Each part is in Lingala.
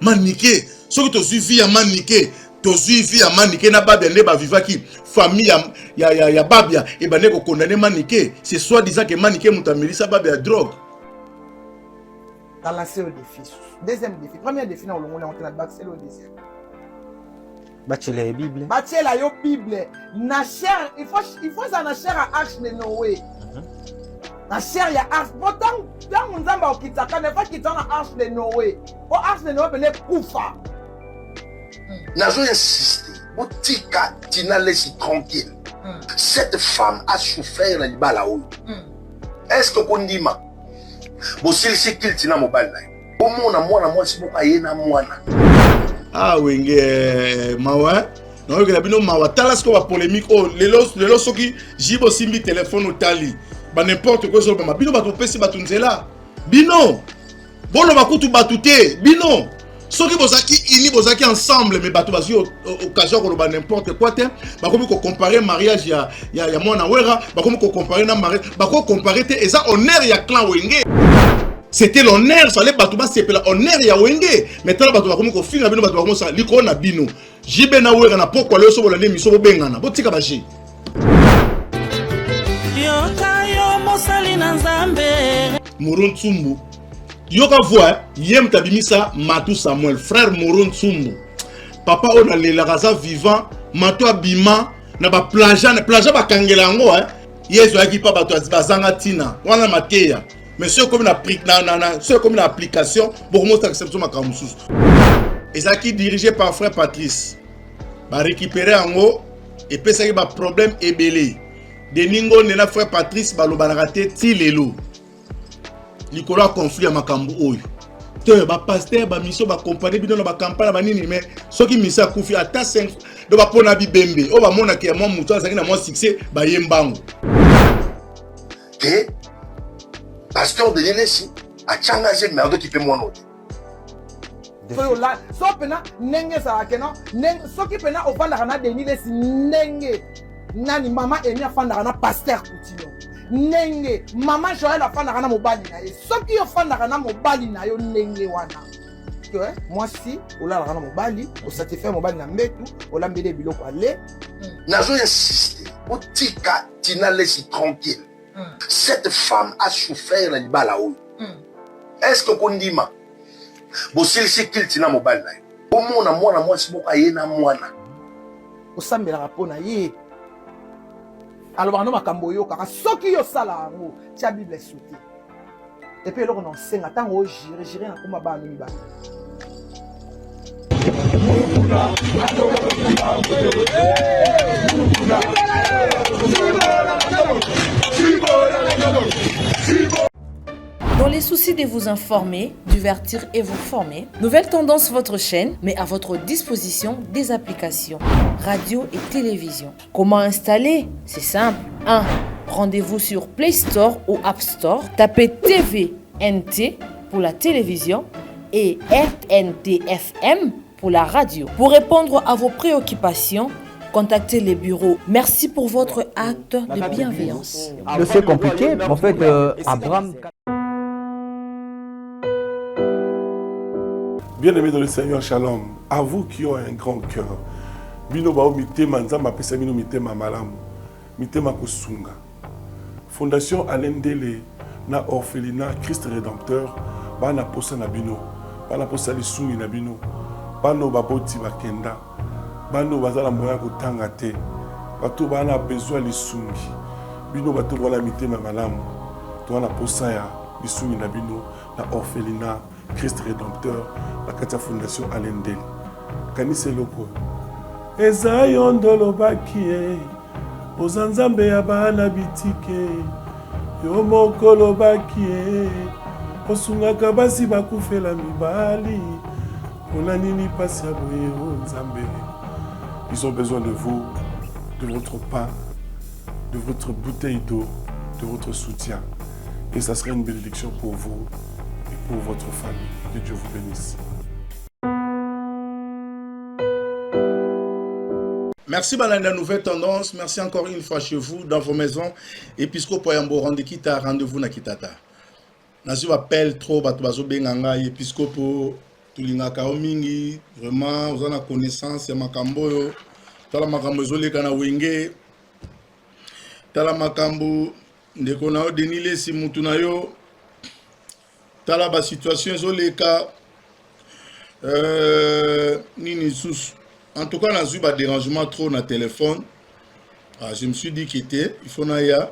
Maniqué. Ce que tu suivi à maniqué. Tu suivi à maniqué. Na babia ne ba vivaki. Famille ya babia. Et ba ne ko condamné maniqué. C'est soit disant que maniqué moutameli sa babia drogue. Dans la série défi. Deuxième défi. Premier défi, on est entré dans le bac, c'est le deuxième. Bachelor et Bible. Bachelor yo Bible. Na cher, il faut ça na cher à arche de Noé. Na cher ya arche. Pourtant, dans mon zamba okitaka, ne pas quitter na arche de Noé. O arche de Noé bene kufa. Nazo insisté. Botika tina laisse tranquille. Cette femme a souffert la libala ou. Est-ce que qu'on dit ma? Bo s'il se qu'il tina mobile là. Au moi si boka yena mwana. Ah wenge mawa. Non que la bino mawa talas ko ba polémique oh lelo soki jibo simbi téléphone au tali. Ba n'importe quoi sur ba bino ba to pesi ba tunzela. Bino. Bolo ba kutu batute. Bino. Soki bozaki ini bozaki ensemble mais bato bazi occasion ko ba n'importe quoi te. Ba komi ko comparer mariage ya mwana wera, ba komi ko comparer na mariage, ba ko comparer te eza honneur ya clan wenge. C'était l'honneur, ça allait batouba c'est l'honneur ya wenge. Maintenant batouba comme ko finga bino batouba comme ça liko na bino. Jibe na wera na poko le so bolande miso bengana. Botika bashi. Yoka yo mosali na nzambe. Moron Tsumbu. Yoka voix, yem tabimisa Matou Samuel, frère Moron Tsumbu. Papa on a le raza vivant, Matou abima na ba plaja ba kangela ngo Yesu aki pa bato azibazanga tina. Wana mateya. Mais ceux comme une application, beaucoup de acception makamusus. Et ça qui dirigé par frère Patrice, va récupérer en haut et puis ça y a problème ébélé. De ningo nena frère Patrice va le banarate tilelo. Nicolas conflit à makambu oyo. Te ba pasteur ba mission ba compagnie bidon ba campagne ba nini mais ceux qui misa kufi ata 5 de ba pona bi bembe. O ba mona ke mo muto azaki na mo succès ba yembango. Que pasteur de l'Élysée a changé de merde qui peut mon autre. So pena nenge sa kena so ki pena ofanda kana deni les nenge nani mama eni afanda kana pasteur Coutinho nenge mama Joël afanda kana mobali na ye so ki ofanda kana mobali na yo nenge wana moi si ola kana mobali o satisfaire mobali na mbetu olambele biloko ale nazo insister otika tina laisse tranquille. Cette femme a souffert la libala ou. Est-ce que qu'on dit ma? Bo s'il se qu'il tina mobile là. Au moi si boka yena mwana. Osambela rapona ye. Alors bano makambo yo kaka soki yo sala ngo tia Bible sauté. Et puis eloko non senga tango gérer na kuma ba mi ba. Dans les soucis de vous informer, divertir et vous former, Nouvelle Tendance votre chaîne met à votre disposition des applications, radio et télévision. Comment installer? C'est simple. 1. Rendez-vous sur Play Store ou App Store. Tapez TVNT pour la télévision et RNTFM pour la radio. Pour répondre à vos préoccupations, contactez les bureaux. Merci pour votre acte de bienveillance. C'est compliqué, mais en fait, Abraham... Bien-aimés dans le Seigneur, shalom. À vous qui ont un grand cœur. Bino bao mitema nzamba pesa bino mitema malamu. Mitema kusunga. Fondation Alain Dele na orphelinat Christ Rédempteur bana posa na bino. Bana posa lisungi na bino. Bano baboti bakenda. Bano bazala moya kotanga te. Bato bana besoin lisungi. Bino bato wala mitema malamu. To wana posa ya lisungi na bino na orphelinat Christ Rédempteur, la Katia Fondation Alain Dele. Kanise loko. Eza yondolo bakie, ozanzambe ya bana bitike, yo mokolo bakie, osungaka basi bakufela mibali, pona nini pasi ya boye o nzambe. Ils ont besoin de vous, de votre pain, de votre bouteille d'eau, de votre soutien. Et ça serait une bénédiction pour vous. Pour votre famille. Que Dieu vous bénisse. Merci Balanda Nouvelle Tendance. Merci encore une fois chez vous, dans vos maisons. Épiscopo Yambo rendez-vous na Kitata. Nazi appelle trop Batubazo Benganga, Épiscopo tulingaka o mingi vraiment oza na connaissance ya makambo oyo tala makambo ezoleka na wenge tala makambo ndeko na yo Denis Lesi mutu na yo tala ba situation ezoleka nini sous en tout cas nazwi ba dérangement trop na téléphone. Je me suis dit qu'il il faut naya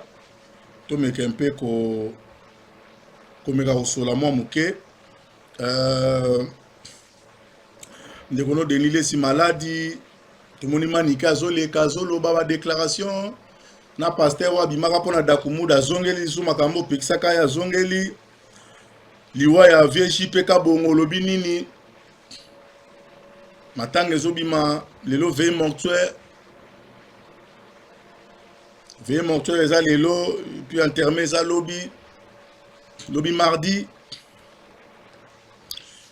to meka un peu ko meka osola moi muke ndeko no Denis Lesi maladie tout moni manika zoleka zoloba ba déclaration na pasteur wa bimaka pona dakumuda zongeli su makambo pekisaka ya zongeli liwa ya viechi peka bongo lobi nini matanga ezobima lelo veille mortuaire eza lelo puis enterré eza lobi mardi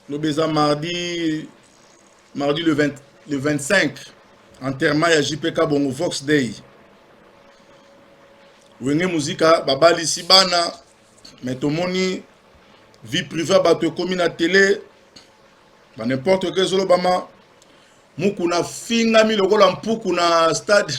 lobi eza mardi le 25 enterrement ya JPK bongo Vox Day wenge muzika babali sibana mais tomoni vie privée bato komi na télé ba n'importe quel zolo bama mukuna finga mi lokola mpuku na stade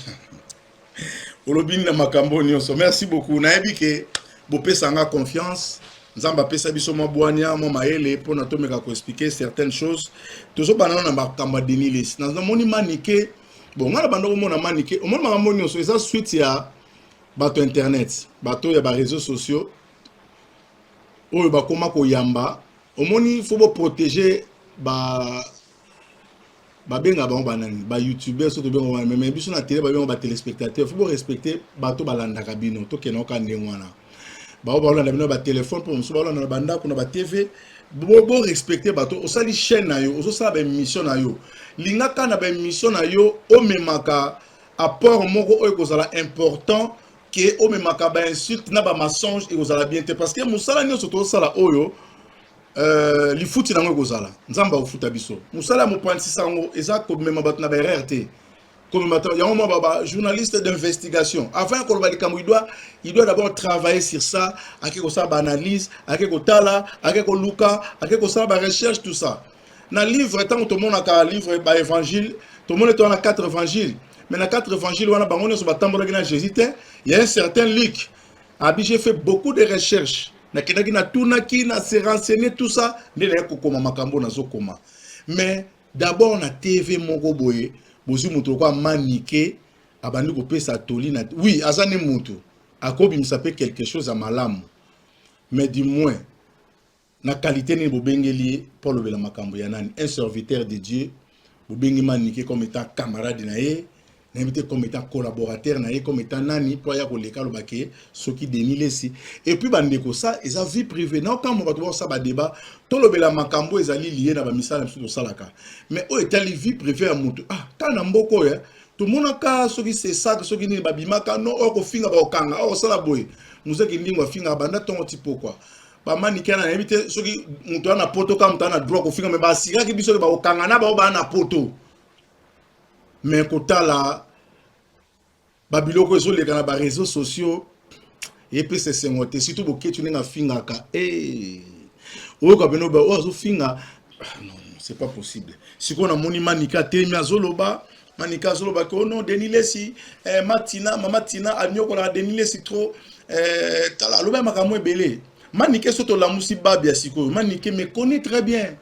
olobini na makambo nyonso. Merci beaucoup na ebike bopesa nga confiance nzamba pesa biso mwa bwania mwa maele pona tomeka ko expliquer certaines choses tozo banana na makambo Denis Lesi na moni manike bon ngala bando mona manike omona makambo nyonso eza suite ya bato internet bato ya ba réseaux sociaux oyo bakoma ko yamba omoni faut bo protéger ba benga banani ba youtubeurs surtout benga mais biso na télé ba benga ba téléspectateurs faut respecter bato balanda kabino to kena ka ndengwana ba landa bino ba téléphone pour muso ba landa na banda kuna ba TV bo respecter bato osali chaîne na yo osala ba émission na yo lingaka na ba émission na yo o memaka apport moko oyo kozala important que o memaka ba insulte na ba mensonge et kozala bien te parce que musala nyonso to sala oyo li futi nango kozala nzamba ofuta biso musala mo point 600 eza ko mema bato na ba RRT comme maintenant il y a un moment journaliste d'investigation avant que le likambo il doit d'abord travailler sur ça avec ko sa analyse avec ko tala avec ko luka avec ko sa recherche tout ça na livre tant tout le monde a livre ba évangile tout le monde est dans 4 évangiles mais na 4 évangiles wana bango so batambola na Jésus il y a un certain Luc abi j'ai fait beaucoup de recherches na kinaki na tunaki na se renseigner tout ça ndele ko koma makambo na zokoma mais d'abord na TV moko boye bozu mutu kwa manike abandi ko pesa toli na oui azane mutu akobi misape quelque chose à malamu mais du moins na qualité ni bobengeli pour le bela makambo ya nani un serviteur de Dieu bobengi manike comme étant camarade na ye n'invité comme étant collaborateur na ye comme étant nani pour ya koleka lo baké soki Denis Lesi et puis bandeko ça ils a vie privée non quand on va voir ça ba débat to lo bela makambo ezali lié na ba misala msuto salaka mais o etali vie privée à mutu ah kana mboko ya tout le monde ka soki c'est ça soki ni babimaka no o ko finga ba okanga o sala boy muzeki ndingwa finga banda tongo tipo quoi ba manike na invité soki mutu na poto ka mutu na droit ko finga mais ba sika ki biso ba okanga na ba na poto mais kotala babiloko ezoleka na ba réseaux sociaux et puis c'est sengote surtout boketu ninga fingaka oyo ka beno ba ozo finga non c'est pas possible siko na moni manika temi azoloba manika azoloba ko non Denis Lesi mama tina anyoko la Denis Lesi trop tala loba makambo ebele manike soto la musi babia siko manike me connaît très bien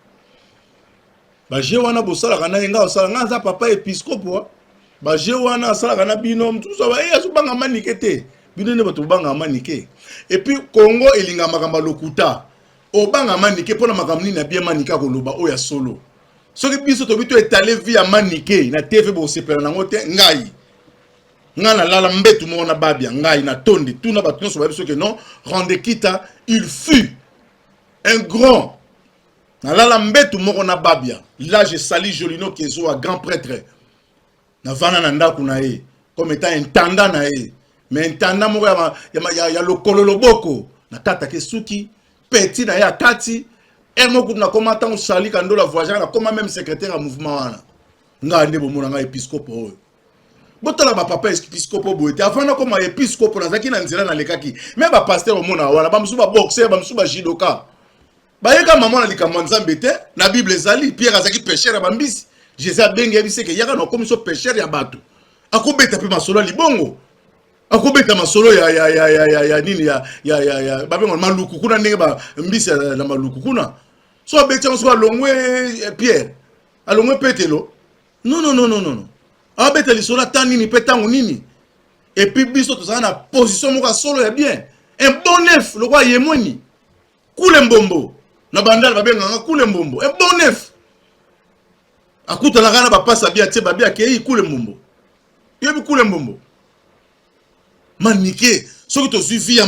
ba je wana bosala kana nga osala nga za papa épiscope ba je wana asala kana binom tout ça ba yesu banga manike te bino ne bato banga manike et puis Congo elinga makamba lokuta o banga manike pona makamni na bien manika koloba o ya solo soki biso to bito étaler via manike na TV bo sepela na ngote ngai ngana lala mbetu mo na babia ngai na tondi tout na bato so ba biso que non rende kita il fut un grand na lala mbetu mo na babia là je salue Jolino qui est un grand prêtre na vana na ndaku na ye comme étant intendant na ye mais intendant mo ya lokolo loboko na tata ke suki petit na ya kati et mo kuna koma tant sali kando la voisin na koma même secrétaire à mouvement wana nga ndebo mo na épiscope oyo botala ba papa épiscope boete avant na koma épiscope na zaki na nzela na lekaki même ba pasteur mo na wana ba musu ba boxer ba musu ba judoka bayeka maman na likambo nzambe te na Bible ezali Pierre azaki pécheur ya bambisi Jésus abengi yebisi ke yaka na komiso pécheur ya bato akobeta pe masolo libongo akobeta masolo ya nini ya babengo maluku kuna ndenge ba mbisi na maluku kuna so abeti so alongwe Pierre alongwe Petelo non abeta lisolo tani ni petango nini et puis biso tozana na position moko solo ya bien un bon neuf le roi yemoni kule mbombo na bandala babenga kule mbombo un bon neuf akuta la kana ba passa bien tie babia ke kule mbombo yebi kule mbombo manike soki to suivi ya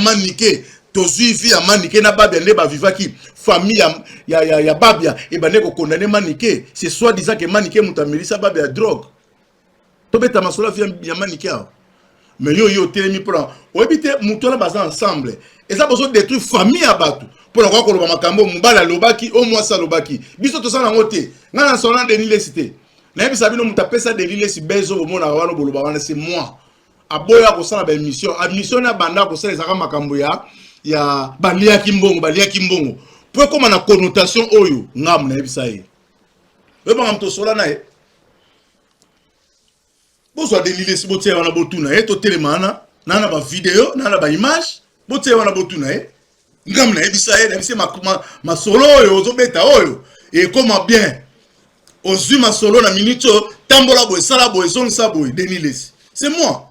manike na babia ne ba vivaki famille ya babia e bane ko condamner manike c'est soit disant que manike mutamelisa babia ya drogue to beta masola ya manike mais yo telemi pour obité mutola baza ensemble et ça besoin détruire famille à batu pour la ko loba makambo mubala lobaki au moins ça lobaki biso to sana ngote ngana sona de l'université na bisa bino mutapesa de l'université bezo au mona wana boloba wana c'est moi aboya ko sala ba émission admission na banda ko sala zaka makambo ya balia kimbongo pour comme na connotation oyo ngam na bisa ye ba mto sola na e bozo de l'université botie wana botuna e to telemana nana ba vidéo nana ba image botie wana botuna e ngam na ebisa e na bise ma solo oyo ozobeta oyo et comment bien ozu ma solo na minute tambola boy sala boy son sa boy Denilesi c'est moi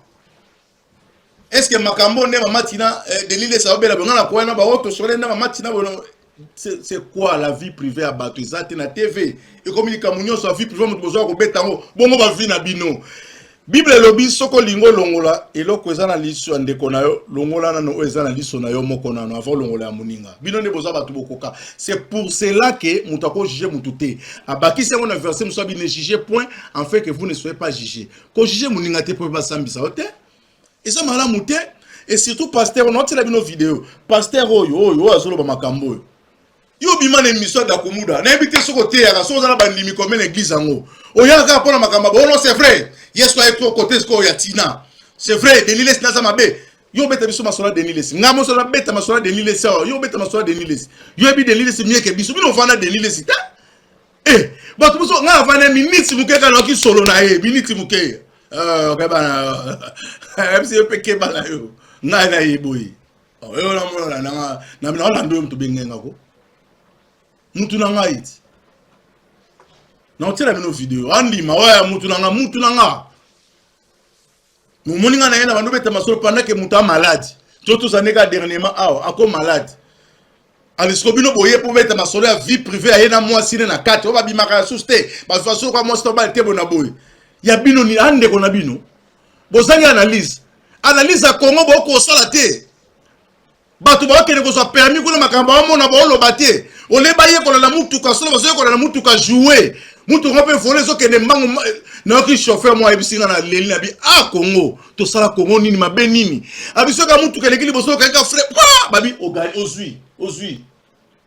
est-ce que makambo ne matina Denilesi obela bongana ko na ba auto solo na matina bono c'est quoi la vie privée à Batouizate na TV et communique munyo sa vie privée mo bozo ko beta ngo bongo ba vie na bino Bible lobi soko lingo longola eloko ezana liso ndeko na yo longola nano ezana liso na yo moko nano avant longola ya muninga bino ne boza batu bokoka c'est pour cela que mutako juger mututé abaki c'est mon verset muso bi ne juger point en fait que vous ne soyez pas jugés ko juger muninga te pour basambisa ote et ça mala muté et surtout pasteur on a tiré bino vidéo pasteur oyo azolo ba makambo yo bimane mission da kumuda na ebité soko te ya so za na bandimi comme l'église ango oyaka pona makamba bon non c'est vrai yes wa eko côté sko ya tina c'est vrai Denilesi na zama be yo beta biso masola Denilesi ngamo sola beta masola Denilesi yo beta masola Denilesi yo ebi Denilesi mieke biso bino vana Denilesi ta bato biso nga vana minute muke ka loki solo na e minute muke ka bana MC peke bala yo nga na yiboyi yo na mona na na lando mtu bengenga ko mutu na nga iti na otela bino video andi mawaya mutu na nga mumoni nga na yena bandu beta masolo pendant que mutu a malade toto saneka dernièrement ako malade alisko bino boye po beta masolo ya vie privée ayena mwasi na kati oba bimaka suste ba faso kwa mwasi to ba tebo na boye ya bino ni ande ko na bino bozangi analyse a Congo boko sala te batu ba kene ko so permis kuna makamba mona ba lo baté ole ba ye ko na mutuka solo ba so ko na mutuka jouer mutu ko pe voler so kene mbangu na ki chauffeur mo ebisinga na leli na bi Congo to sala Congo nini mabe nini abiso ka mutuka lekili boso ka frère babi ozui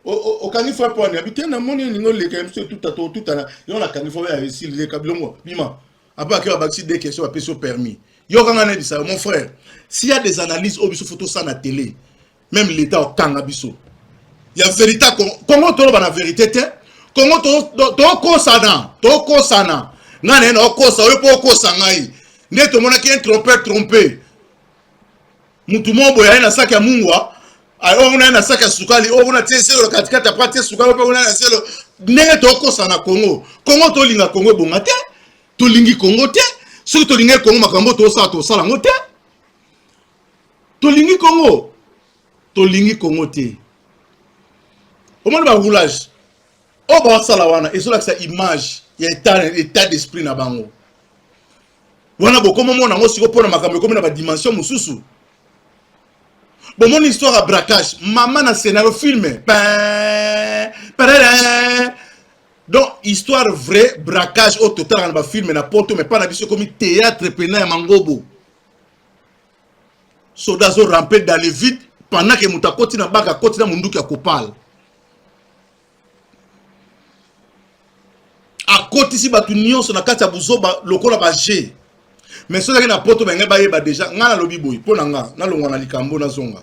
o kangi fa pone abité na moni ningo le ka mso tout à yo na kangi fa ya ici le kabilongo bima aba ke ba baxi des questions a peso permis yo kanga na bisa mon frère s'il y a des analyses obiso photo ça na télé même l'état au kanga biso il y a vérité Congo to ba na vérité te Congo to kosana ngane na okosa oyo po kosa ngai ndeto mona ki tromper mutu mombo ya na saka ya mungwa ayo na na saka sukali o na tselo katikati ya pati sukali pe na selo ndenge to kosa na Congo to linga Congo bonga te to lingi Congo te soki to linga Congo makambo to sala ngo te to lingi Congo te au moins ba roulage o ba sala wana et cela que sa image il y a état d'esprit na bango wana bo comme mona ngo siko pona makambo comme na ba dimension mususu bon mon histoire à braquage maman na scénario filmé donc histoire vrai braquage au total na ba film na poto mais pas na biso comme théâtre pena ya mangobo soldats ont rampé dans les vides pendant que mutakoti na baka koti na munduki ya kopal a côté si batu nyonso na kati ya buzoba lokola ba G mais soki na poto benga ba yeba déjà nga na lobi boy pona nga na longwa na likambo na zonga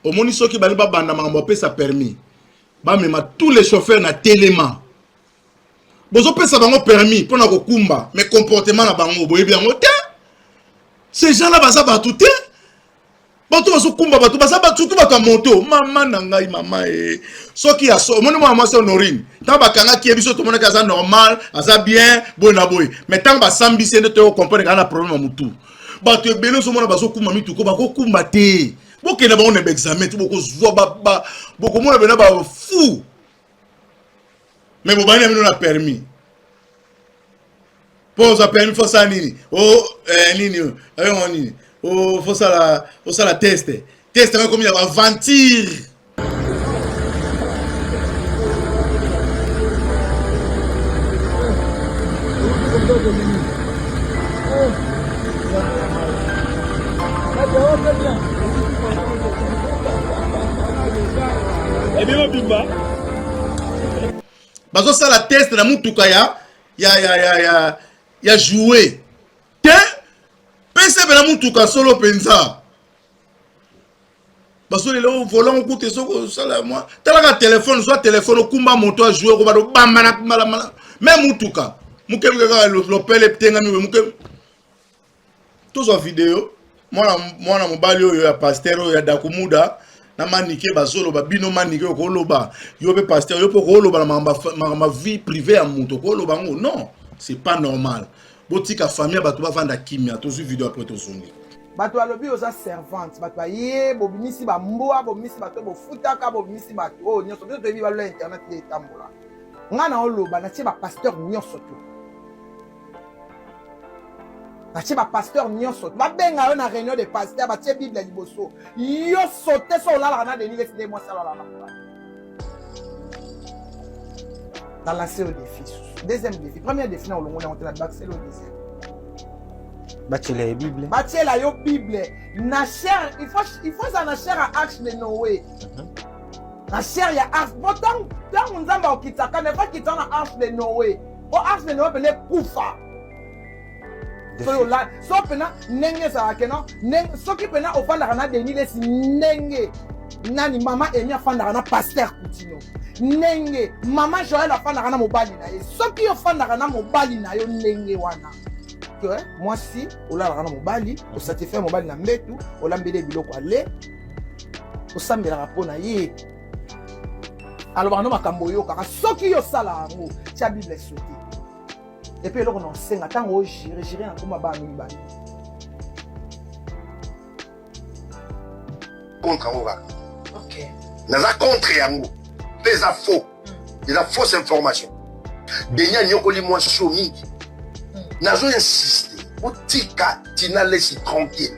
omoni soki bali ba banda makambo pesa permis bamema tous les chauffeurs na téléma bozo pesa bango permis pour na kokumba mais comportement na bango boye bien te ces gens là baza batu te bato bazo kumba bato baza batu surtout bato moto mama na ngai mama soki ya so moni moi c'est honorine tant bakanga ki biso to mona kaza normal aza bien bona boy mais tant ba sambisi ne te comprendre kana problème mutu bato ebele so mona bazo kumba mituko bako kumba te bokena ba on examen boko zwa ba boko mona bena ba fou mais bon bani amino na permis pose a permis faut ça nini oh nini on nini oh faut ça la test comme il y a aventure bazo ça la test na mutuka ya jouer te pense bela mutuka solo penza bazo le volant coûte soko sala moi tala téléphone soit téléphone kumba moto a jouer ko ba do bamba na mala même mutuka muke lo pele tenga mi muke tous en vidéo moi mobali oyo ya pasteur oyo ya dakumuda na manike bazolo ba bino manike ko loba yo be pasteur yo ko loba ma vie privée à muto ko loba ngo non c'est pas normal botika famille bato ba vanda kimia to su vidéo après to songi bato alobi oza servante bato aye bobimisi ba mboa bobimisi bato bofutaka bobimisi bato oh nyonso biso to ba lo internet de tambola ngana oloba na tie ba pasteur nyonso to batie ba pasteur nyonso babenga yo na réunion de pasteur batie bible liboso yo sauter so la na deni les moi ça la dans la série défi deuxième défi premier défi na olongo na on la bac c'est le deuxième batie la bible batie la yo bible na cher il faut ça na cher à arche de Noé na cher ya arche pourtant dans nzamba okitaka ne pas quitter na arche de Noé o arche de Noé pele kufa so pena nenge sa keno soki pena ofanda kana deni les nenge nani mama emi afanda kana pasteur Coutinho nenge mama Joël afanda kana mobali na ye soki ofanda kana mobali na yo nenge wana que moi si ola kana mobali o satisfaire mobali na mbetu olambele biloko ale o sambela rapona ye alors bano makambo yo kaka soki yo sala ngo tia bible sauter. Et puis, on enseigne, attends, on gérer un combat bas à Mibali. Contre Angola. Ok. Nous avons contre Yango. Les faux. Il a fausse information. Denya Nyokoli moi choumi. Nous avons insisté. Otika Tina laisse tranquille.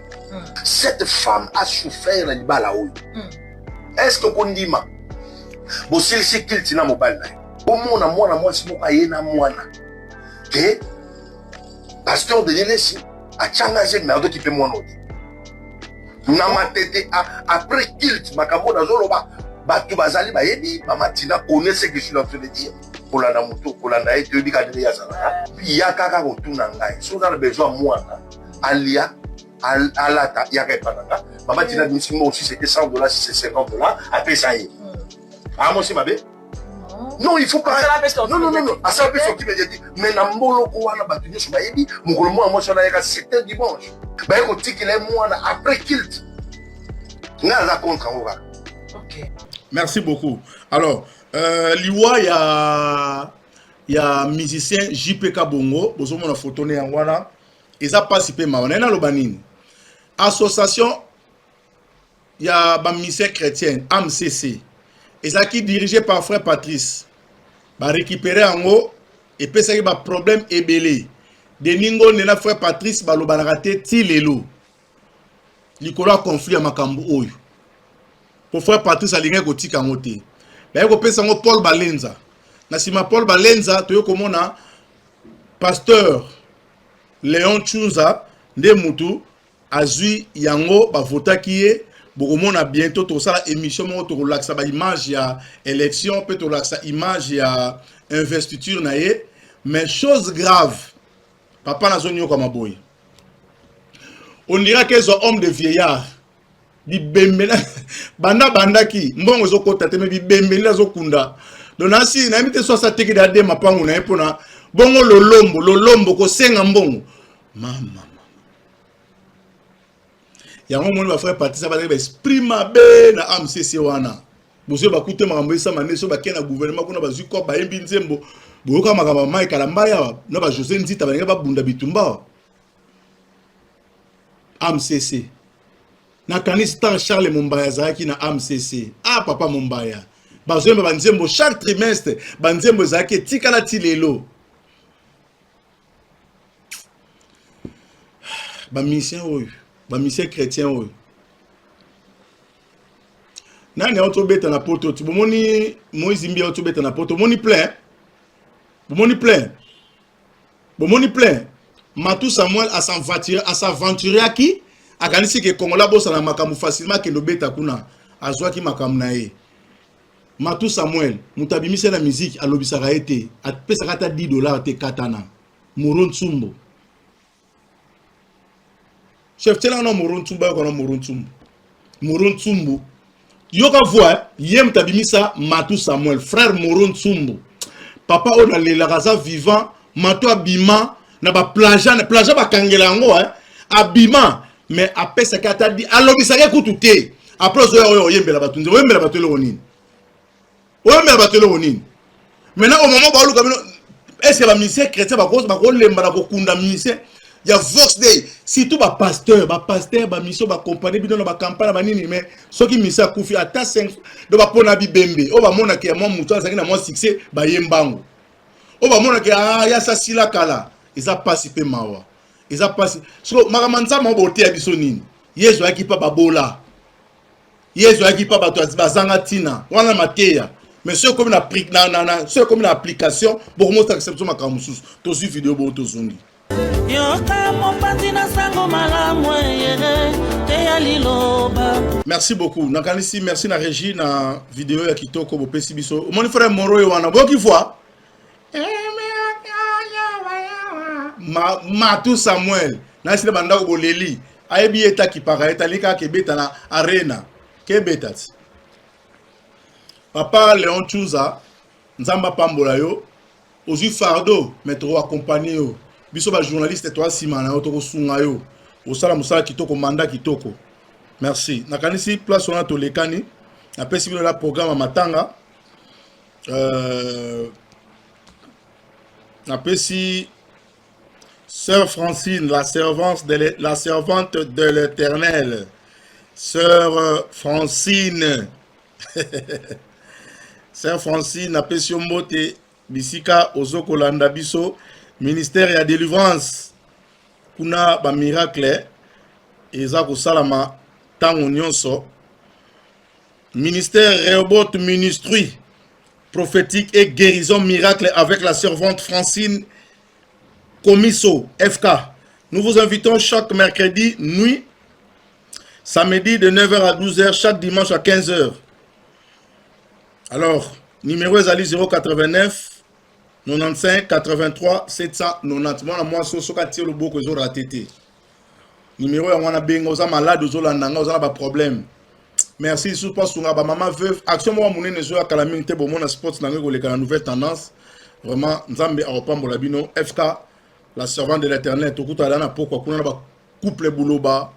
Cette femme a souffert le balaou. Est-ce que Kondima? Bon, si c'est qu'il Tina mobile. Au moins, moi, si vous avez un moine. Que pasteur de l'Élysée a changé mais qui peut mon na ma tête après qu'il makambo na zoloba batu bazali ba yebi mama Tina connaît ce que je suis en train de dire pour la namuto pour la naïe de bika de ya sana ya kaka ko tuna ngai so na besoin moi alia alata ya ka pananga mama Tina dit moi aussi c'était $100 si c'est $50 après ça y ah moi c'est ma bé. Non, il faut pas. Non. À ça, peut sortir, mais na mbolo ko wana batu nyoso ba yebi, mukolo mo amo sona yaka c'était dimanche. Ba yako tikile mo wana après kilt. Na za contre Angola. OK. Merci beaucoup. Alors, liwa ya musicien JPK Bongo, bozo mona photo ne wana, eza participer ma wana na lobanini. Association ya ba musicien chrétien AMCC. Et ça qui est dirigé par frère Patrice. Va récupérer en haut et puis ça y a un problème ébélé. De ningo nena frère Patrice va le rater tilelo. Nicolas conflit à Makambu oyo. Pour frère Patrice a l'ingé kotika ngote. Ba yoko pesa ngo Paul Balenza. Na sima Paul Balenza to yoko mona pasteur Léon Chunza nde mutu azui yango ba vota kiye. On a bientôt tout ça émission to relaxa ba image ya élection peut to relaxa image ya investiture naé mais chose grave papa na zone comme boy on dirait que sont hommes de vieillard bibembela banda ki mbongo zo kota te me bibembela zo kunda dona si na mite so sa teki da de mapangu na epona bongo lolombo ko senga mbongo mama yango moni ba frère parti ça ba esprit mabe na AMCC wana bozo ba kute makambo esa maneso ba kena gouvernement kuna ba zuko ba yembi nzembo boyoka makambo mai kala mbaya na ba José Nzita ba ba bunda bitumba AMCC na kanistan Charles Mumbaya zaki na AMCC ah papa Mumbaya bazemba banzembo chaque trimestre banzembo zaki tikala tilelo ba mission chrétien oyo nani auto beta na poto tu bomoni Moïse Mbia auto beta na poto bomoni plein Matou Samuel à s'aventurer à qui a kanisi ke Kongola bossa na makamu facilement ke no beta kuna azwa ki makamu na ye Matou Samuel mutabimisa na musique alobisaka ete apesa kata $10 te katana Moron Tsumbo chef tela na Moron Tsumbo ko na Moron Tsumbo yoka voix yem tabimisa Matou Samuel frère Moron Tsumbo papa on a le raza vivant Matou abima na ba plaja ba kangela ngo abima mais apesa kata di alobisaka kutu te après zo yembela batunze yembela batelo onini maintenant au moment ba luka est-ce que ba ministère chrétien ba lemba na kokunda ministère ya vox day surtout ba pasteur ba mission ba compagnie bino na ba campagne ba nini mais soki misa kufi ata 5 do ba pona bibembe o ba mona ke mo mutu azaki na mo succès ba yembango o ba mona ke ya sasila kala isa participer mawa isa passe so makamanza mo bote ya biso nini yezo akipa babola yezo akipa bato bazanga tina wana mateya mais ceux comme na ceux comme na application pour montrer exception makamusus to su vidéo bo to zungi merci beaucoup nakanisi merci na régie na vidéo ya kitoko bo pesi biso mon frère Moro wana boki voix Matou Samuel na sile banda ko boleli ayebi eta ki para eta lika ke beta na arena ke betat papa Léon Chouza nzamba pambola yo ozu fardo metro accompagner yo biso ba journaliste toi simana yo to ko sunga yo osala musala kitoko manda kitoko merci nakanisi place on a to lekani na pesi bino la programme matanga na pesi Sœur Francine, la servante de l'Éternel. Sœur Francine. Sœur Francine, appelez Mbote, Bisika, Ozoko Landa Biso, ministère et délivrance. Kuna ba miracle, Ezako Salama, Tango Nyonso. Ministère Rehoboth Ministry, prophétique et guérison miracle avec la servante Francine Komiso FK. Nous vous invitons chaque mercredi nuit, samedi de 9h à 12h, chaque dimanche à 15h. Alors, numéro est Ali 089 95 83 790. Moi, je suis le beau que j'ai raté. Numéro est on bengo za malade aux olandanga aux pas problème. Merci sous pas sur ba maman veuve action moi mon ne joue à calamité bon mon sport na ngeko le nouvelle tendance. Vraiment nzambe a opambola bino FK. La servante de l'Éternel, tout le monde pourquoi qu'on a couple bouloba,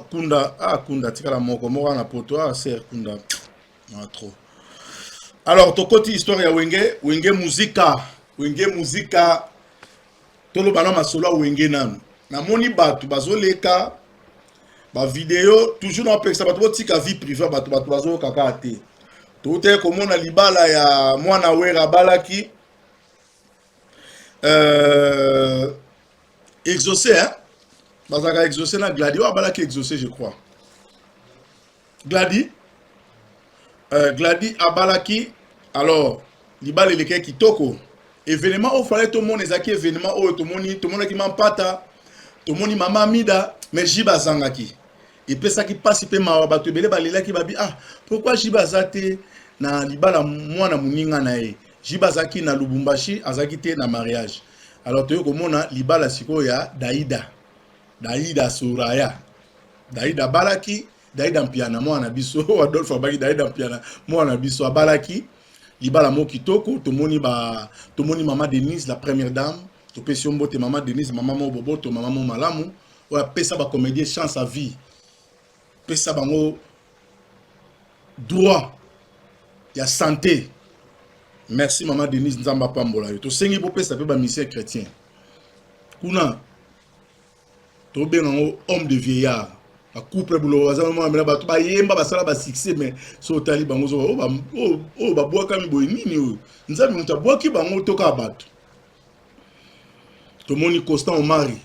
kunda kunda tika la moko mora na poto ser kunda trop. Alors to côté histoire ya wenge musica tolo bana masolo wenge nan na moni batu bazoleka ba vidéo toujours na peksa batu tika vie privée batu bazo kaka te to te komona libala ya mwana wera balaki exaucé, hein? Bazaka exaucé na Gladi, ou Abalaki exaucé, je crois. Gladi Abalaki, alors, Libal et les Kitoko. Événement, au fallait tout le monde, les événements, tout le monde qui m'empata, tout le monde m'a mida, mais Jiba Zangaki. Et puis ça qui passe, il peut m'abattre, qui va dire, ah, pourquoi Jiba Zate na Libala, moi, na Muninga nae. Jibazaki na Lubumbashi azakite na mariage. Alors tu komona libala siko ya Daïda Suraya. Daïda Balaki, Daïda Mpiana, moi na biso, Adolphe Abaki, Daïda Mpiana, moi na biso, Balaki, Libala Mokitoko, Tomoni Maman Denise, la première dame, Topesi Mbote Maman Denise, Maman Mobobo, to Maman Malamu, ou pesa ba comédien chance à vie, pesa bango droit, il y a santé. Merci Maman Denise Nzamba Pambola. To sengi po pesa pe ba mission chrétien. Kuna to ben homme de vieillard. A couple bulo azama mena ba to ba yemba ba sala ba succès mais so tali bango zo ba boa kami boy nini o. Nzambe muta boa ki bango to ka bato. To moni Constant Omari.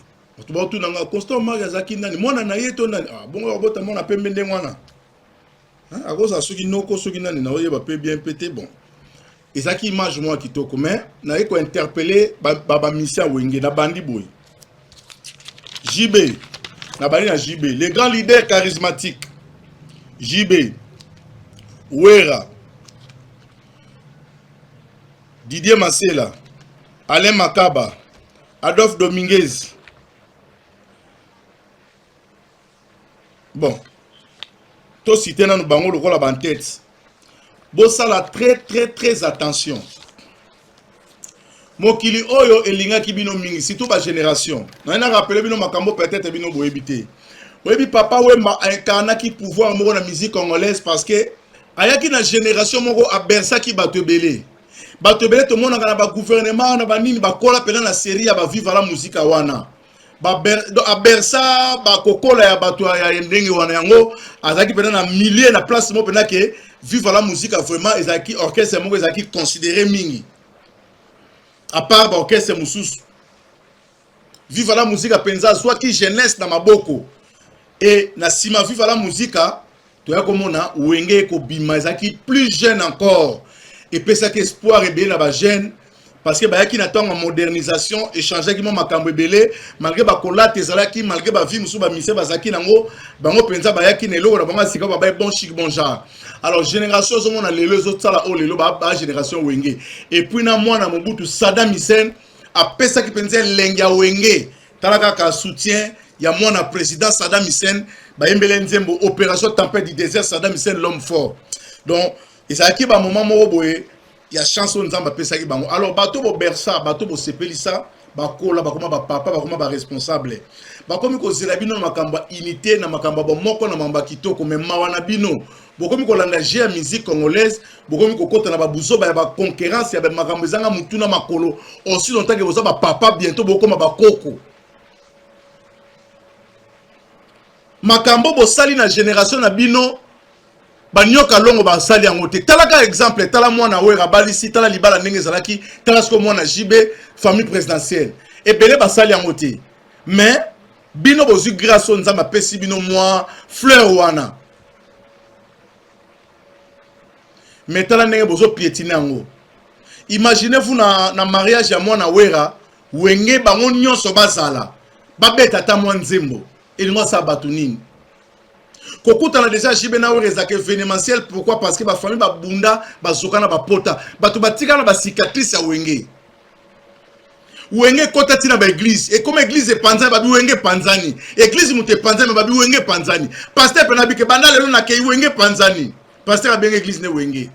To ba to nanga Constant Omari azaki nani mwana na yeto nani. Ah bongo bota mona pembe ndengwana. Hein a cause soki noko soki nani na oyeba pe bien pété bon. Et ça qui image moi qui toko mais na ko interpeller baba mission wenge na bandi boy. JB na bandi na JB, les grands leaders charismatiques. JB Ouera Didier Masela, Alain Makaba, Adolphe Dominguez. Bon. To cité na bango lokola ban tête. Bosala très attention. Mokili oyo elinga ki bino mingi surtout ba génération. Na ina rappeler bino makambo peut-être bino boyebité. Oyebi papa we ma incarna ki pouvoir moko na musique congolaise parce que ayaki na génération moko abersa ki bato belé. Bato belé to mona na ba gouvernement na ba nini ba kola pena na série ya ba vivre la musique wana. Abersa ba kokola ya bato ya ndenge wana yango azaki pena na milliers na place mo pena ke vivre la musique vraiment ezaki orchestre moko ezaki considéré mingi à part ba orchestre mususu vivre la musique penza soit ki jeunesse na maboko et na sima vivre la musique to ya komona wenge ko bima ezaki plus jeune encore et pesa que espoir et bien na ba jeune parce que ba yaki na temps modernisation échanger ki mo makambo belé malgré ba kolate ezalaki malgré ba vie musu ba mise bazaki nango bango penza ba yaki na eloko na bango sika ba bon chic bon genre. Alors génération zomo na lelo zo tsala o lelo ba génération wenge et puis na mwana Mobutu Saddam Hussein a pesa ki penza lengia wenge talaka ka soutien ya mwana président Saddam Hussein ba yembele nzembo opération tempête du désert Saddam Hussein l'homme fort. Donc ezalaki ba moment moko boye il y a chanson nzamba pesa ki bango. Alors bato bo bersa bato bo sepelisa ba kola ba koma ba papa ba koma ba responsable ba komi ko zela bino na makamba unité na makamba ba moko na mamba kitoko mais mawana bino bokomi ko landa jeu musique congolaise bokomi ko kota na ba buzo ba concurrence ya ba makambo zanga mutuna makolo aussi longtemps que boza ba papa bientôt bokoma ba koko makambo bo sali na génération na bino banyoka longo ba sali yango te talaka exemple tala mwana wera balisi tala libala ndenge zalaki tala sko mwana JB famille présidentielle et belé ba sali yango te mais bino bozu grâce nzamba pesi bino moi fleur wana mais tala ndenge bozo piétiner yango imaginez-vous na mariage ya mwana wera wenge bango nyonso bazala babeta ta mwa nzembo elingo sa batu nini kokuta na déjà JB na rezake événementiel pourquoi parce que ba famille ba bunda ba zokana ba pota batu batika na ba cicatrice ya wenge kota tina ba église et comme église panzani ba wenge panzani église muté panzani ba wenge panzani pasteur pena bike banda lelo na ke wenge panzani pasteur ba église ne wenge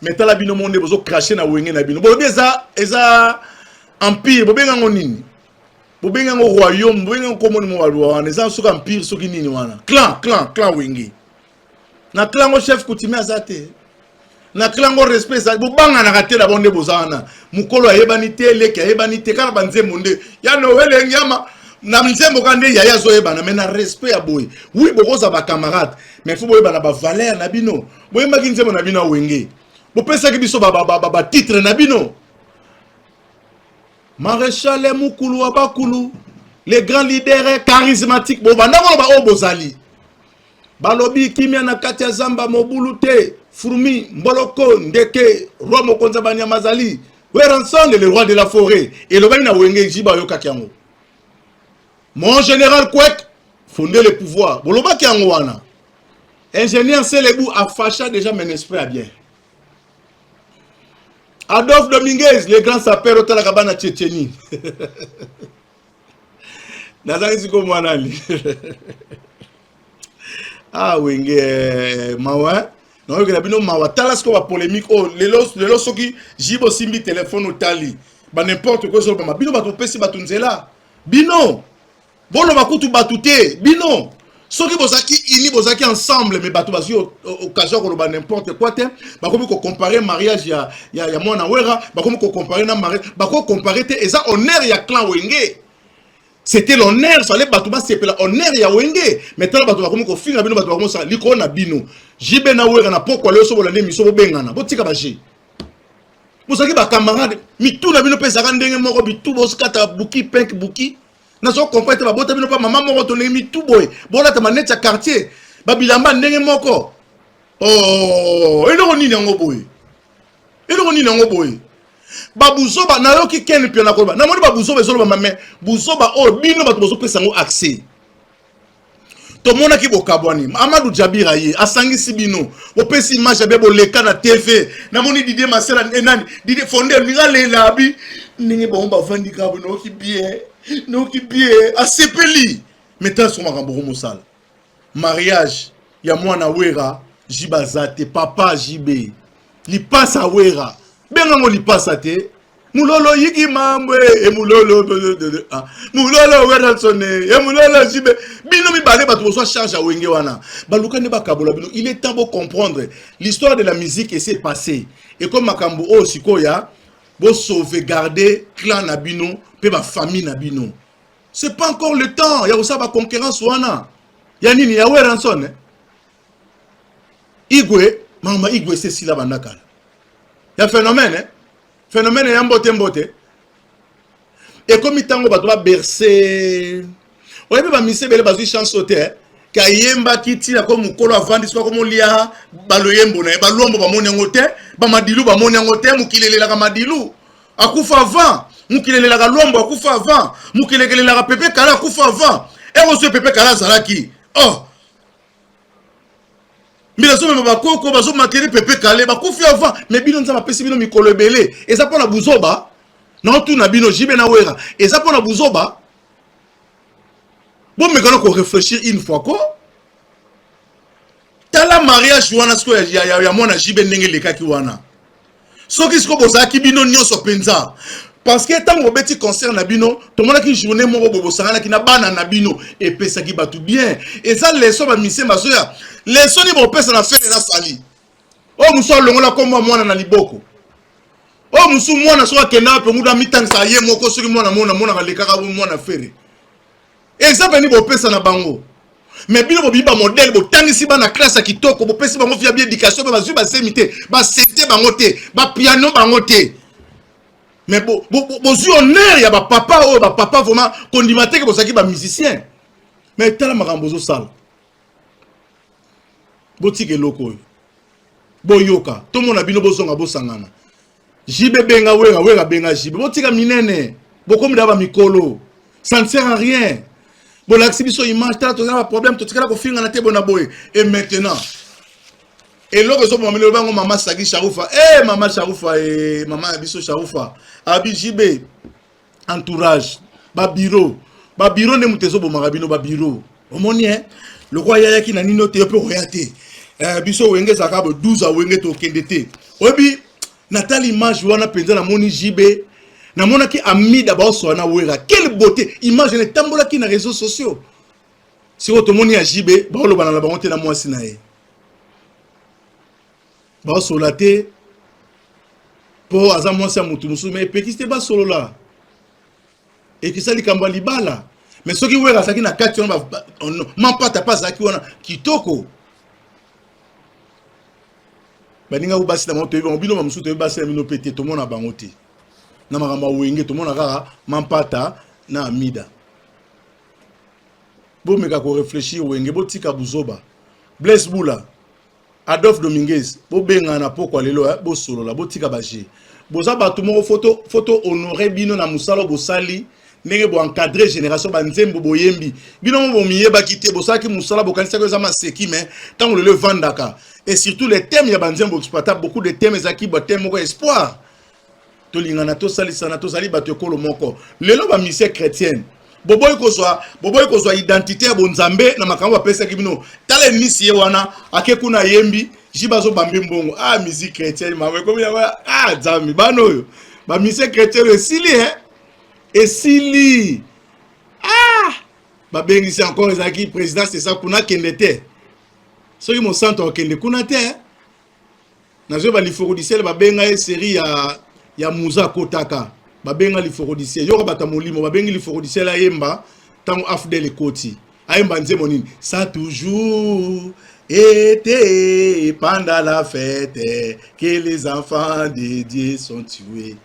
mais tala bino monde bozo cracher na wenge na bino bo eza empire bo benga ngonini bobenga ngo royaume bobenga ngo komoni mo walwa wana eza soka empire soki nini wana clan wenge na clan ngo chef coutumier azate na clan ngo respect za bobanga na katela bonde bozana mukolo ayebani te leki ayebani te kana banzembo nde ya noel ngama na nzembo kande ya zo yebana mais na respect ya boy oui bokoza ba camarade mais faut boyeba na ba valeur na bino boyemba ki nzembo na bino wenge bopesa ki biso ba titre na bino. Maréchal Mukulu Abakulu, les grands leaders charismatiques, Bozali. Balobi Kimia na Katia Zamba Mobulute, Furmi, Mboloko, Ndeke, Roi Mokonzabanya Mazali, Weranson, le roi de la forêt, et le Baina Wenge Jiba Yokakiango. Mon général Kwek, fondé le pouvoir. Boloba Kiangwana. Ingénieur Selebou a fâché déjà mon esprit à bien. Adolphe Dominguez, le grand sapeur au Talakabana Tchétchénie. Nazari Ziko Mwanali. Ah wenge mawa. Non que la bino mawa tala ce qu'on va polémique oh les soki jibo simbi téléphone au tali. Ba n'importe quoi sur ba bino ba to pesi ba tunzela. Bino. Bolo ba kutu batute. Bino. Soki bozaki ini bozaki ensemble mais bato bazi occasion ko ba n'importe quoi te. Ba komi ko comparer mariage ya mwana wera, ba komi ko comparer na mariage, ba ko comparer te eza honneur ya clan wenge. C'était l'honneur, ça allait batouba c'est la honneur ya wenge. Maintenant batouba comme ko finga bino batouba comme ça liko na bino. Jibe na wera na poko le so bolande miso bengana. Botika baji. Bozaki ba camarade, mi tout na bino pesa ndenge moko bitu boskata buki pink buki. Na so comprendre ba bota bino pa maman moko toné mi tout boy. Bola ta manette ya quartier. Ba bilamba ndenge moko. Oh, eloko nini yango boy. Eloko nini yango boy. Babuzoba na yo ki ken pio na koba na moni babuzoba ezoloba mame buzoba o bino bato bozo pesa ngo accès to mona ki bokabwani Amadou Jabira ye asangisi bino bo pesi image be bo leka na TV na moni Didier Masela enani Didier fondé minga le labi ningi ba omba vandi ka no ki bien asepeli metan so makambo mosala mariage ya mwana wera jibazate papa jibe li passa wera benga mo li passa te mulolo yiki mamwe e mulolo mulolo wera sonne e mulolo jibe bino mi balé bato so charge wenge wana baluka ne bakabola bino il est temps de comprendre l'histoire de la musique et c'est passé et comme makambo o sikoya bo sauvegarder clan na bino pe ba famille na bino c'est pas encore le temps ya osaba concurrence wana ya nini ya wera sonne igwe mama igwe c'est sila bandakala. Il y a un phénomène, phénomène est mbote. Et comme il tango bato ba bercer. On peut pas misser bele bazu chance sauter. Ka yemba kiti na comme mukolo avandi soit comme lia baloyembo na ba lombo ba moni ngote, ba madilu ba moni ngote mukilele la madilu. Akufa avant, mukilele la lombo akufa avant, mukilele la pepe kala akufa avant. Et on se pepe kala zalaki. Oh. Bila so mema bakoko bazo makeri pepe kale bakufi avant mais bino nza mapesi bino mikolo ebele eza pona buzoba na tout na bino jibe na wera eza pona buzoba bon mekano ko réfléchir une fois ko tala mariage wana sko ya mona jibe ndenge lekaki wana soki sko bozaki bino nyonso penza parce que tant obeti concert na bino to mona ki journée moko bobosanga ki na bana na bino et pesa ki batu bien et ça leçon ba mise masoya leçon ni bo pesa na fere na fali o muso longola komwa mwana na liboko o musu mwana so akenda pe muda mitangisa ye moko soki mwana mona kalekaka mwana fere exemple ni bo pesa na bango mais bino bobiba modèle bo tangisi bana classe kitoko bo pesa bango via bien éducation ba zu ba semité ba sente bango te ba piano bango te. Mais bon honneur ya ba papa vraiment condimate que bosaki ba musicien mais tala makambozo sala botike loko boyoka to mona bino bozonga bosangana jibe benga wera benga jibe botika minene bokomi da ba mikolo ça ne sert à rien bon l'axibiso image tala to na problème to tikala ko finga na te bona boy et maintenant et l'autre so mamelo bango mama Sagi Sharoufa mama Sharoufa et mama biso Sharoufa abi jibe entourage ba bureau ne mutezo bo marabino ba bureau omoni le roi yaki na nino te pe royauté biso wenge zakabo 12 a wenge to kendete obi natali image wana penza na moni jibe na mona ki amida ba so na wera quelle beauté image ne tambola ki na réseaux sociaux si otomoni ya jibe ba lo bana la bango te na mwasi na ye ba solo te po aza mwasi ya mutu musu mais petite ba solo la et qui ça likamba libala mais soki wera saki na kati on man pas ta pas saki wana kitoko baninga ubasi na moto ebon bino bamusu to basi na mino pété to mona bango te na makamba wenge to mona kaka man pata na amida bo meka ko réfléchir wenge bo tika buzoba Blaise Bula Adolphe Dominguez bo benga na poko lelo bo solo la bo tika baje boza ba tout mo photo honoré bino na musalo bo sali ndenge bo encadrer génération ba nzembo boyembi bino mo miyeba kité bo saki musala bo kanisa ko za maseki mais tant le vandaka et surtout les thèmes ya banzembo exploitable beaucoup de thèmes ezaki ba thème ko espoir to lingana to sali sana to sali ba to kolo moko lelo ba mission chrétienne boboy kozwa identité ya bonzambe na makambo apesa kibino tala nisi wana akekuna yembi jibazo bambi mbongo musique chrétienne mawe comme ya zami banoyo ba musique chrétienne esili ba bengisi encore ezaki président c'est ça kuna kendete soki mo centre kende kuna te nazo ba liforodiciel ba benga série ya Muza Kotaka babenga liforodiciel yoka bata molimo babengi liforodiciel ayemba tango afdel ekoti ayemba nzemo nini ça toujours été pendant la fête que les enfants de Dieu sont tués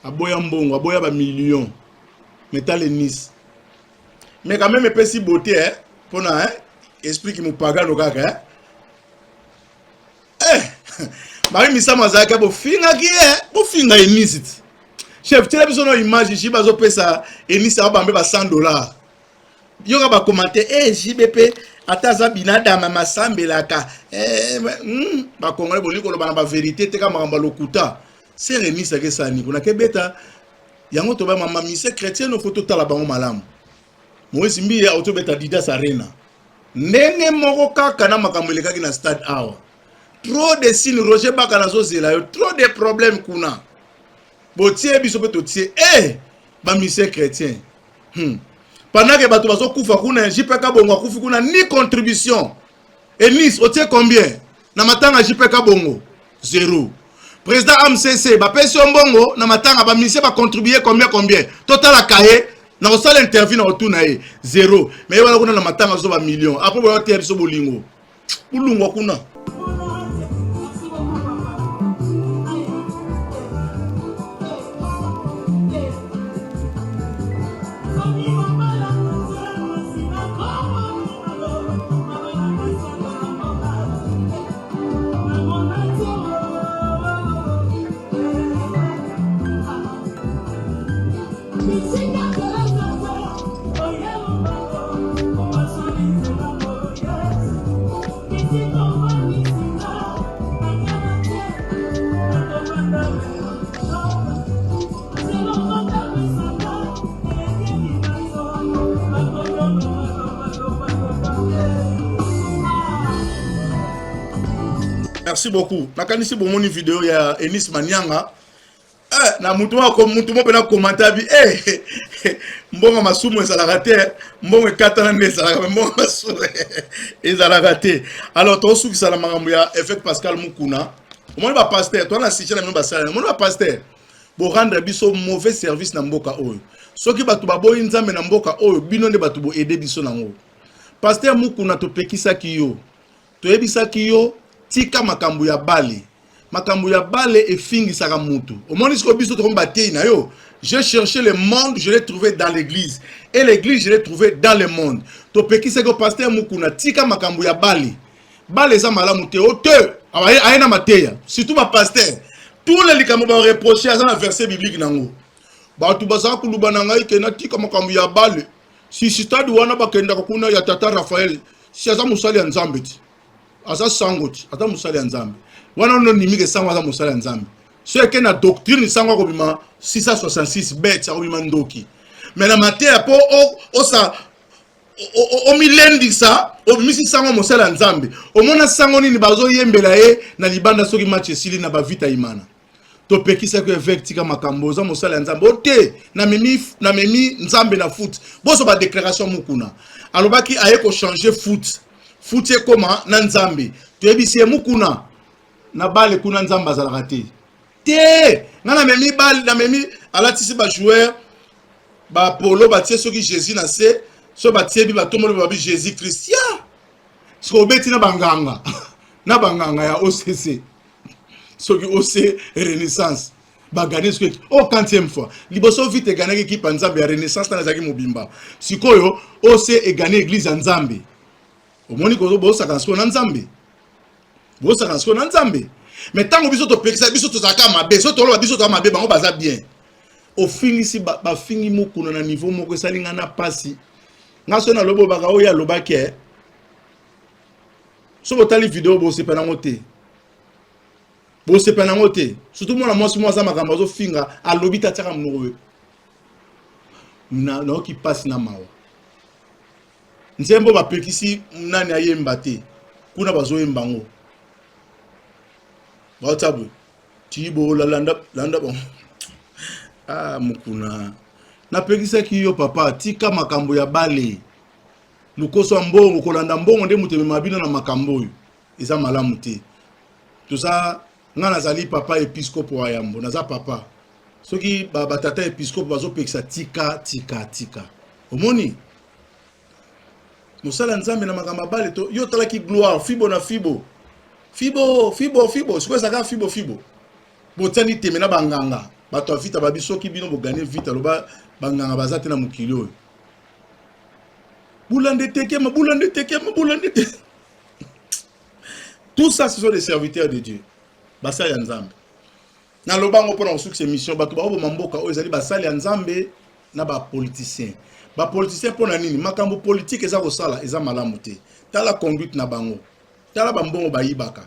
aboya mbongo aboya ba millions metal et Nice mais quand même epesi beauté pona explique mo pagano kaka bari misama zaka bo finga Nice chef tele biso no image ji bazo pesa Nice abambe ba $100 yoka ba commenter JBP ataza binada mama sambelaka ba kongole boliko lo bana ba vérité te ka makamba lokuta c'est Nice ke sani kuna ke beta yango to ba mama mise chrétien no photo tala bango malamu Moïse mbi auto beta Didas Arena ndenge moko kaka na makambo lekaki na stade awa trop de signes Roger Bakanazo zela yo trop de problèmes kuna botie biso pe totie ba mise chrétien pendant que bato bazo kufa kuna JPK bongo kufi kuna ni contribution et Nice otie combien na matanga JPK bongo 0 président AMCC ba pesi mbongo na matanga ba mise ba contribuer combien total a cahier na osala interview na otuna 0 mais wala kuna na matanga zo ba millions après ba terre so bolingo bulungo kuna. Merci beaucoup. Nakanisi bomoni vidéo ya Enis Manyanga. Na mutuma pena commenter bi mbonga masumu ezalaka te mbonga katana ne ezalaka mbonga masumu ezalaka te. Alors to suki sala makambo ya Effect Pascal Mukuna. Omoni ba pasteur to na siche na mino ba sala. Omoni ba pasteur bo rendre biso mauvais service na mboka oyo. Soki batu baboyi nzambe na mboka oyo bino nde batu bo aider biso nango. Pasteur Mukuna to pekisa kiyo. To yebisa kiyo tika makambo ya bale. Makambo ya bale e fingisaka mutu. Au moins isko biso to kombatei na yo. J'ai cherché le monde, je l'ai trouvé dans l'église. Et l'église, je l'ai trouvé dans le monde. To pekisa ko pasteur Mukuna tika makambo ya bale. Bale za malamu te ote. Aina mateya. Surtout ma pasteur. Tous les likambo ba reprocher à un verset biblique nango. Ba tu baza ku lubana ngai ke na tika makambo ya bale. Si stade wana ba kenda kuna ya tata Raphaël. Si aza musali ya Nzambe ti. Asa sangoti, ata musali ya Nzambe. Wana no nimike sango ata musali ya Nzambe. So eke na doctrine sango ko bima 666 bête ko bima ndoki. Mais na mateya po o milendi sa o bimisi sango musali ya Nzambe. O mona sango nini bazo yembela na libanda soki match esili na ba vita imana. To pekisa ko effectika makambo za musali ya Nzambe. Ote na memi Nzambe na foot. Boso ba déclaration Mukuna. Alobaki aye ko changer foot. Foutier comment na Nzambe tu ebisi Mukuna na bale kuna Nzamba zalaka te ngana memi bale na memi alatisi ba joueur ba polo ba tie soki Jésus na se so ba tie bi ba tomolo ba bi Jésus Christian so beti na banganga na banganga ya OCC soki OC Renaissance ba gagner ce au 40e fois liboso vite gagner équipe Nzambe ya Renaissance na zaki mobimba sikoyo OC e gagner église Nzambe. Omoni ko bo sakansko na Nzambe. Bo sakansko na Nzambe. Mais tango biso to pekisa biso to zaka mabe, so to lo biso to mabe bango baza bien. O fingi si ba fingi Mukuna na niveau moko salinga na pasi. Ngaso na lobo baka oya lobake. So botali vidéo bo sepana ngote. Bo sepana ngote. Surtout mona mwasi mwa za makambo zo finga alobi tataka mnowe. na qui passe na mawa nzembo ba pekisi nani ayemba te kuna bazo yembango bautabu tibo landa bon ah mukuna na pekisa ki yo papa tika makambo ya bale lukoso mbongo kolanda mbongo nde muteme mabino na makambo yo eza malamu te tout ça ngana zali papa episcope wa yambo naza papa soki ba tata episcope bazo pekisa tika omoni musala nzambe na makambo bale to yo tala ki gloire fibo na fibo siko saka fibo botani teme na banganga bato afita babisoki bino bo gagner vite aloba banganga bazate na mukili oyo boulande tekema. Tout ça ce sont des serviteurs de Dieu basali ya nzambe na lobango pona osuki ces missions bato ba mamboka oyo ezali basali ya nzambe na ba politicien pona nini makambo politique eza ko sala eza malamu te tala conduite na bango tala bambongo bayibaka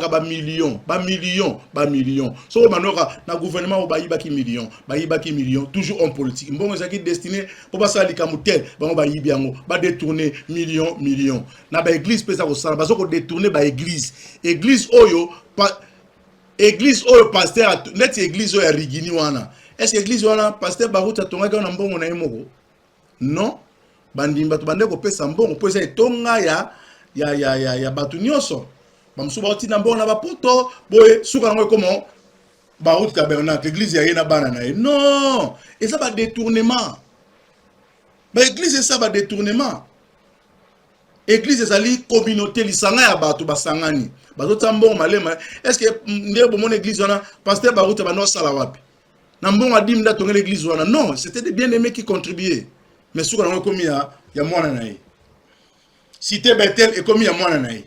ba millions so manoka na gouvernement bayibaki millions toujours en politique mbongo ezaki destiné pour basala likamutel bango bayibi yango ba détourner millions na ba église pesa ko sala bazoko détourner ba église oyo pasteur net église oyo ya rigini wana est-ce que église wana pasteur baruta tongaka na mbongo na yemoko non bandimba to bande ko pesa mbongo po eza etonga ya batu nyonso bamsuba otina mbongo na bapoto boye suka ngo comment baruta tabernacle église ya yena bana na non et ça va détournement ba église ça va détournement église ezali communauté lisanga ya bato basangani bazota mbongo malema est-ce que ndebo mon église wana pasteur baruta bano sala wapi na mbongo adim nda tonga l'église wana non c'était des bien-aimés qui contribuaient mais suka ngo komi ya mwana na ye cité Bethel et komi ya mwana na ye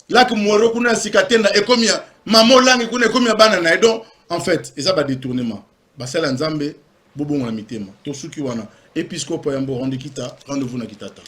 là que moro kuna sikatenda et komi ya mamo langi kuna komi ya bana na ye donc en fait ça va détournement basala nzambe bobongo na mitema to suki wana Episcope Yambo Rondikita, rendez-vous na Kitata.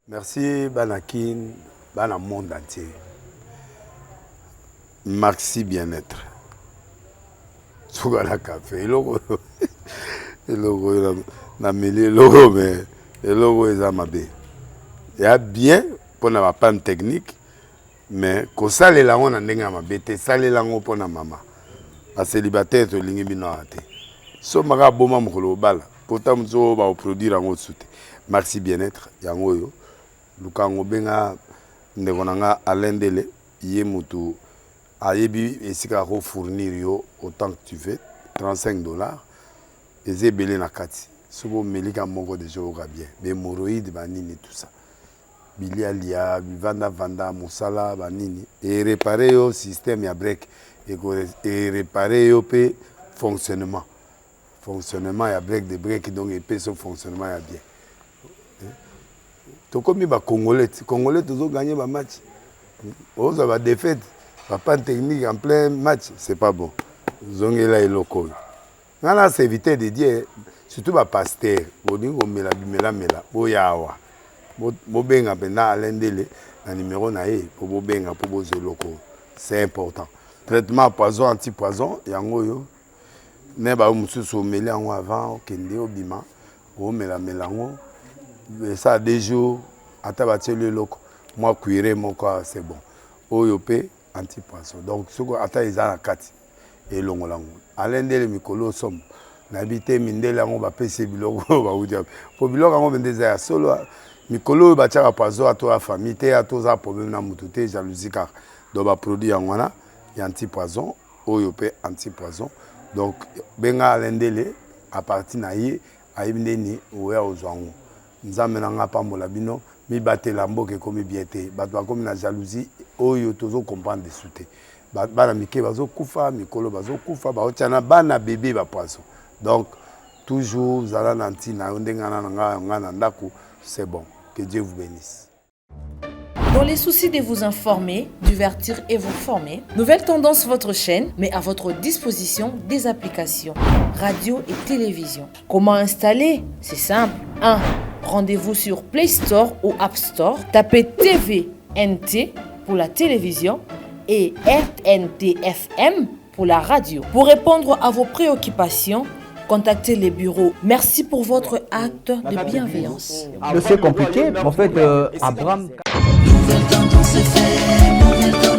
Merci Banakin, Bana monde entier. Merci bien-être. Sougala café, logo na mêlé logo mais le logo est amabe. Il y a bien pour na panne technique mais ko sale la on ndenge amabe te sale la ngo pour na mama. A célibataire to lingi bino ate. So maka boma mokolo bala, pourtant zo ba produire ngo soute. Merci bien-être yango yo. Lukango benga ndekonanga alendele ye mutu ayebi esika ko fournir yo autant que tu veux $35 ezebele na kati sobo melika moko de joga bien be moroïde banini tout ça bilialia vanda musala banini et réparer yo système ya break et réparer yo pe fonctionnement ya break de break donc et pe son fonctionnement ya bien. Tokomi ba Congolais toujours gagner ba match. On va défaite, pas technique en plein match, c'est pas bon. Zongela et loko. Nana c'est éviter de dire surtout ba pasteur, boningo mela. Boyawa. Bo benga pena alendele na numéro na e pour bo benga pour bozo loko. C'est important. Traitement poison anti-poison yango yo. Ne ba mususu meli yango avant kende obima. O mela ngo. Ça des jours à tabater le loco moi cuire mon corps c'est bon oyopé anti-poisson donc ce que ata izana kati et longolango alendele mikolo som nabité mindela ngo ba pese biloko ba udia po biloko ngo bendeza ya solo mikolo ba tchaka poisson à toi famille te à toi problème na mututé jalousie car do ba produit ngwana ya anti-poisson oyopé anti-poisson donc benga alendele à partir na ye ayibindeni oya ozwango nzambe nanga pambola bino mi batela mboke komi biete bato bakomi na jalousie oyo tozo comprendre de souté bana mike bazo kufa mikolo bazo kufa baotiana bana bébé ba poisson donc toujours zala na ntina ndenga na nga na ndako, c'est bon. Que Dieu vous bénisse. Dans les soucis de vous informer, divertir et vous former, Nouvelle Tendance, votre chaîne, met à votre disposition des applications, radio et télévision. Comment installer? C'est simple. 1. Rendez-vous sur Play Store ou App Store. Tapez TVNT pour la télévision et RNTFM pour la radio. Pour répondre à vos préoccupations, contactez les bureaux. Merci pour votre acte de bienveillance. C'est compliqué, en fait, Abraham... Nouvelle Tendance FM, Nouvelle Tendance.